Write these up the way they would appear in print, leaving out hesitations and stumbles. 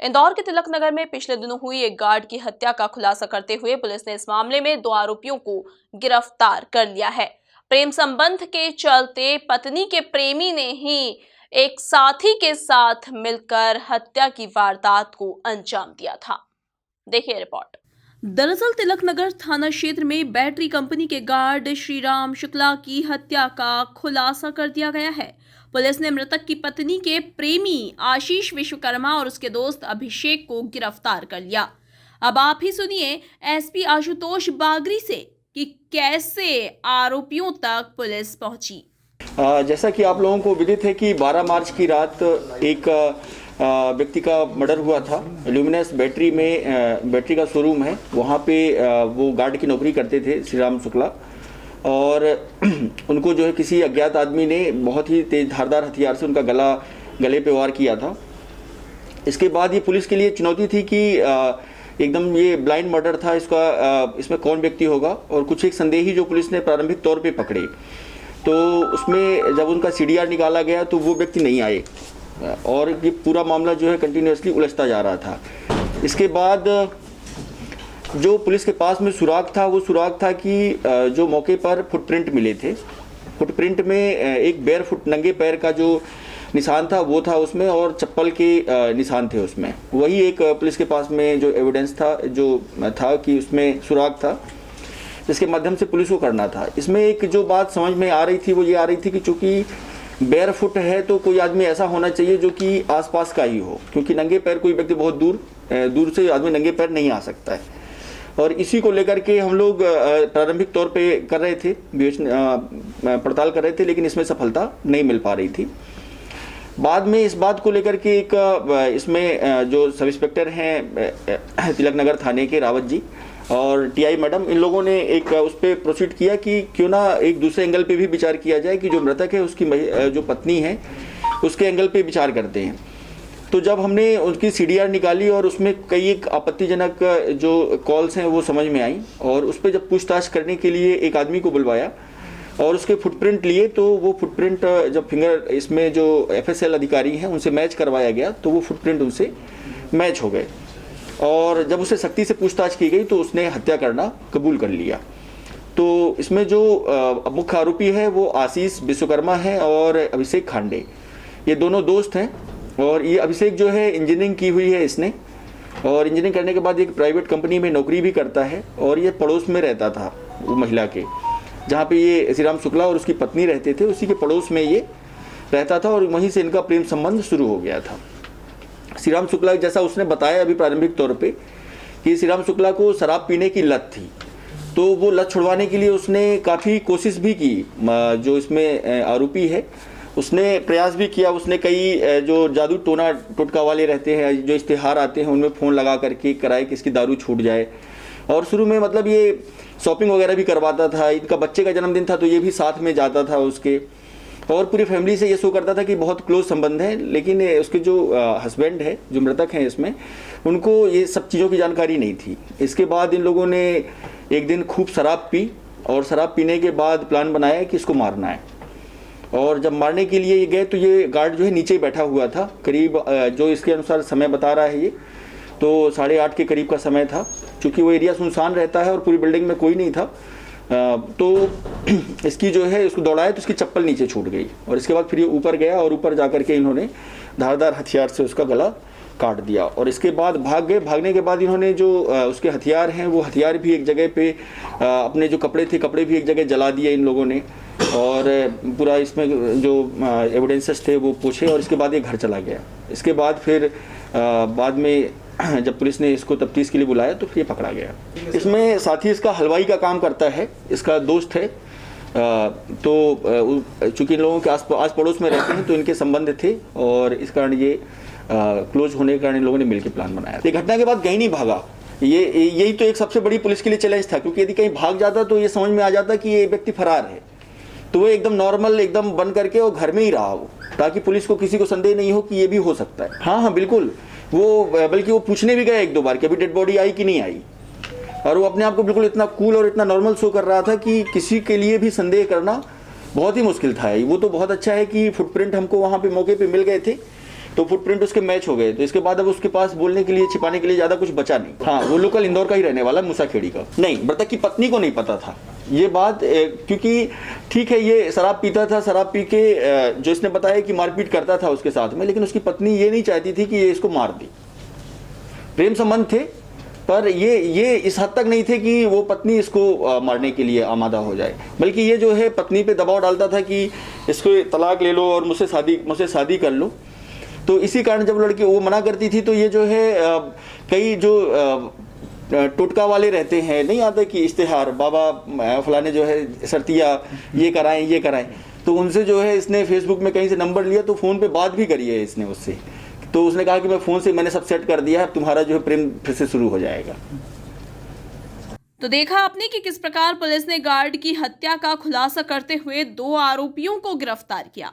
इंदौर के तिलक नगर में पिछले दिनों हुई एक गार्ड की हत्या का खुलासा करते हुए पुलिस ने इस मामले में 2 आरोपियों को गिरफ्तार कर लिया है। प्रेम संबंध के चलते पत्नी के प्रेमी ने ही एक साथी के साथ मिलकर हत्या की वारदात को अंजाम दिया था। देखिए रिपोर्ट। दरअसल तिलक नगर थाना क्षेत्र में बैटरी कंपनी के गार्ड श्रीराम शुक्ला की हत्या का खुलासा कर दिया गया है। पुलिस ने मृतक की पत्नी के प्रेमी आशीष विश्वकर्मा और उसके दोस्त अभिषेक को गिरफ्तार कर लिया। अब आप ही सुनिए एसपी आशुतोष बागरी से कि कैसे आरोपियों तक पुलिस पहुंची। जैसा कि आप लोगों को विदित है कि 12 मार्च की रात एक व्यक्ति का मर्डर हुआ था। ल्यूमिनस बैटरी में बैटरी का शोरूम है, वहाँ पे वो गार्ड की नौकरी करते थे श्रीराम शुक्ला, और उनको जो है किसी अज्ञात आदमी ने बहुत ही तेज धारदार हथियार से उनका गले पे वार किया था। इसके बाद ये पुलिस के लिए चुनौती थी कि एकदम ये ब्लाइंड मर्डर था, इसमें कौन व्यक्ति होगा, और कुछ एक संदेही जो पुलिस ने प्रारंभिक तौर पे पकड़े, तो उसमें जब उनका सीडीआर निकाला गया तो वो व्यक्ति नहीं आए और ये पूरा मामला जो है कंटिन्यूसली उलझता जा रहा था। इसके बाद जो पुलिस के पास में सुराग था, वो सुराग था कि जो मौके पर फुटप्रिंट मिले थे, फुटप्रिंट में एक बेयर फुट नंगे पैर का जो निशान था वो था उसमें, और चप्पल के निशान थे उसमें। वही एक पुलिस के पास में जो एविडेंस था, जो था कि उसमें सुराग था, जिसके माध्यम से पुलिस को करना था। इसमें एक जो बात समझ में आ रही थी वो ये आ रही थी कि चूंकि बेयर फुट है तो कोई आदमी ऐसा होना चाहिए जो कि आसपास का ही हो, क्योंकि नंगे पैर कोई व्यक्ति बहुत दूर से आदमी नंगे पैर नहीं आ सकता है। और इसी को लेकर के हम लोग प्रारंभिक तौर पे कर रहे थे, पड़ताल कर रहे थे, लेकिन इसमें सफलता नहीं मिल पा रही थी। बाद में इस बात को लेकर के एक इसमें जो सब इंस्पेक्टर हैं तिलक नगर थाने के रावत जी और टीआई मैडम, इन लोगों ने एक उस पर प्रोसीड किया कि क्यों ना एक दूसरे एंगल पे भी विचार किया जाए कि जो मृतक है उसकी जो पत्नी है उसके एंगल पे विचार करते हैं। तो जब हमने उनकी सीडीआर निकाली और उसमें कई एक आपत्तिजनक जो कॉल्स हैं वो समझ में आई, और उस पर जब पूछताछ करने के लिए एक आदमी को बुलवाया और उसके फुटप्रिंट लिए, तो वो फुटप्रिंट जब फिंगर इसमें जो एफएसएल अधिकारी हैं उनसे मैच करवाया गया तो वो फुटप्रिंट उनसे मैच हो गए, और जब उसे सख्ती से पूछताछ की गई तो उसने हत्या करना कबूल कर लिया। तो इसमें जो मुख्य आरोपी है वो आशीष विश्वकर्मा है और अभिषेक खांडे, ये दोनों दोस्त हैं। और ये अभिषेक जो है इंजीनियरिंग की हुई है इसने, और इंजीनियरिंग करने के बाद एक प्राइवेट कंपनी में नौकरी भी करता है, और ये पड़ोस में रहता था वो महिला के, जहाँ पे ये श्रीराम शुक्ला और उसकी पत्नी रहते थे, उसी के पड़ोस में ये रहता था, और वहीं से इनका प्रेम संबंध शुरू हो गया था। श्रीराम शुक्ला जैसा उसने बताया अभी प्रारंभिक तौर पे कि श्रीराम शुक्ला को शराब पीने की लत थी, तो वो लत छुड़वाने के लिए उसने काफ़ी कोशिश भी की। जो इसमें आरोपी है उसने प्रयास भी किया, उसने कई जो जादू टोटका वाले रहते हैं, जो इश्तिहार आते हैं, उनमें फ़ोन लगा करके कराए कि इसकी दारू छूट जाए। और शुरू में मतलब ये शॉपिंग वगैरह भी करवाता था, इनका बच्चे का जन्मदिन था तो ये भी साथ में जाता था उसके, और पूरी फैमिली से ये शो करता था कि बहुत क्लोज संबंध है। लेकिन उसके जो हस्बैंड है, जो मृतक हैं इसमें, उनको ये सब चीज़ों की जानकारी नहीं थी। इसके बाद इन लोगों ने एक दिन खूब शराब पी, और शराब पीने के बाद प्लान बनाया कि इसको मारना है। और जब मारने के लिए ये गए तो ये गार्ड जो है नीचे ही बैठा हुआ था, करीब जो इसके अनुसार समय बता रहा है ये, तो 8:30 के करीब का समय था। चूँकि वो एरिया सुनसान रहता है और पूरी बिल्डिंग में कोई नहीं था, तो इसकी जो है इसको दौड़ाया तो इसकी चप्पल नीचे छूट गई, और इसके बाद फिर ये ऊपर गया और ऊपर जा करके इन्होंने धारदार हथियार से उसका गला काट दिया, और इसके बाद भाग गए। भागने के बाद इन्होंने जो उसके हथियार हैं वो हथियार भी एक जगह पे, अपने जो कपड़े भी एक जगह जला दिए इन लोगों ने, और पूरा इसमें जो एविडेंसेस थे वो पूछे, और इसके बाद ये घर चला गया। इसके बाद फिर बाद में जब पुलिस ने इसको तफ्तीश के लिए बुलाया तो फिर ये पकड़ा गया। इसमें साथी इसका हलवाई का काम करता है, इसका दोस्त है, तो चूँकि इन लोगों के आस पड़ोस में रहते हैं तो इनके संबंध थे, और इस कारण ये क्लोज होने के कारण इन लोगों ने मिलकर प्लान बनाया। ये घटना के बाद कहीं नहीं भागा, यही तो एक सबसे बड़ी पुलिस के लिए चैलेंज था, क्योंकि यदि कहीं भाग जाता तो ये समझ में आ जाता कि ये व्यक्ति फरार है, तो वो एकदम नॉर्मल एकदम बन करके और घर में ही रहा वो, ताकि पुलिस को किसी को संदेह नहीं हो कि ये भी हो सकता है। हाँ बिल्कुल, वो बल्कि वो पूछने भी गया 1-2 बार कि अभी डेड बॉडी आई कि नहीं आई, और वो अपने आप को बिल्कुल इतना कूल और इतना नॉर्मल शो कर रहा था कि किसी के लिए भी संदेह करना बहुत ही मुश्किल था। वो तो बहुत अच्छा है कि फुटप्रिंट हमको वहाँ पे मौके पे मिल गए थे, तो फुटप्रिंट उसके मैच हो गए। तो इसके बाद अब उसके पास बोलने के लिए, छिपाने के लिए ज़्यादा कुछ बचा नहीं। हाँ, वो लोकल इंदौर का ही रहने वाला, मूसाखेड़ी का। नहीं, मृतक की पत्नी को नहीं पता था ये बात, क्योंकि ठीक है ये शराब पीता था, शराब पी के जो इसने बताया कि मारपीट करता था उसके साथ में, लेकिन उसकी पत्नी ये नहीं चाहती थी कि ये इसको मार दे। प्रेम संबंध थे, पर ये इस हद तक नहीं थे कि वो पत्नी इसको मारने के लिए आमादा हो जाए, बल्कि ये जो है पत्नी पे दबाव डालता था कि इसको तलाक ले लो और मुझसे शादी कर लो। तो इसी कारण जब लड़की वो मना करती थी तो ये जो है कई जो टोटका वाले रहते हैं, नहीं आते कि इश्तिहार, बाबा फलाने जो है शर्तिया ये कराएं, तो उनसे जो है इसने फेसबुक में कहीं से नंबर लिया, तो फ़ोन पे बात भी करी है इसने उससे। तो उसने कहा कि मैं फ़ोन से मैंने सब सेट कर दिया है, अब तुम्हारा जो है प्रेम फिर से शुरू हो जाएगा। तो देखा आपने कि किस प्रकार पुलिस ने गार्ड की हत्या का खुलासा करते हुए 2 आरोपियों को गिरफ्तार किया।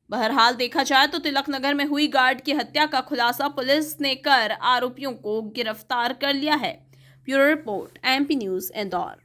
बहरहाल देखा जाए तो तिलकनगर में हुई गार्ड की हत्या का खुलासा पुलिस ने कर आरोपियों को गिरफ्तार कर लिया है। Bureau report, MP news, Indore.